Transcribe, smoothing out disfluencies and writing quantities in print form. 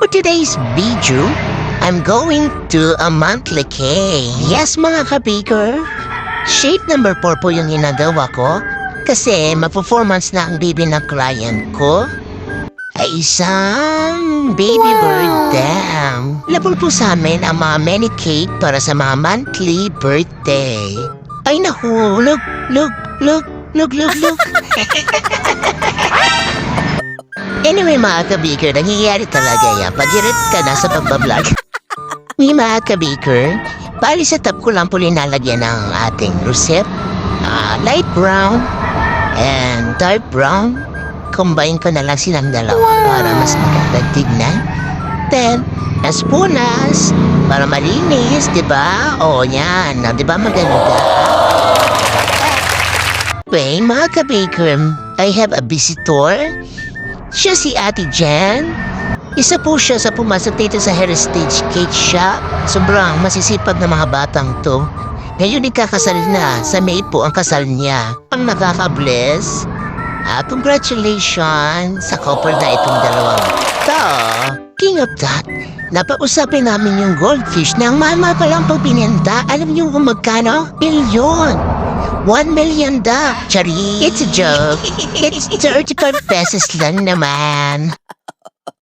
For today's video, I'm going to a monthly K. Yes, mga ka-baker. Shade number 4 po yung ginagawa ko kasi ma-performance na ang baby ng client ko. Ay isang baby birthday. Labol po sa amin ang mga mini cake para sa mga monthly birthday. Ay naku, look. Anyway mga ka-baker, nangyayari talaga yan. Pag-irit ka na sa pagbablog. Mga ka-baker, bali sa top ko lang po linalagyan ng ating rosette. Light brown and dark brown. Combine ko na lang silang dalawa para mas magandang tignan. Then, aspunas para malinis, diba? O yan, diba maganda? Well, mga ka-baker, I have a visitor. Siya si Ate Jan. Isa po siya sa pumasok dito sa Heritage Cake Shop. Sobrang masisipag na mga batang to. Ngayon ikakasal na. Sa May po ang kasal niya. Ang nakaka-bless. Congratulations sa couple na itong dalawang ito. King of that, napausapin namin yung goldfish na ang mahal pa lang pag binenta. Alam niyo kung magkano? Milyon. 1 million da. Chari. It's a joke. It's 35 pesos lang naman.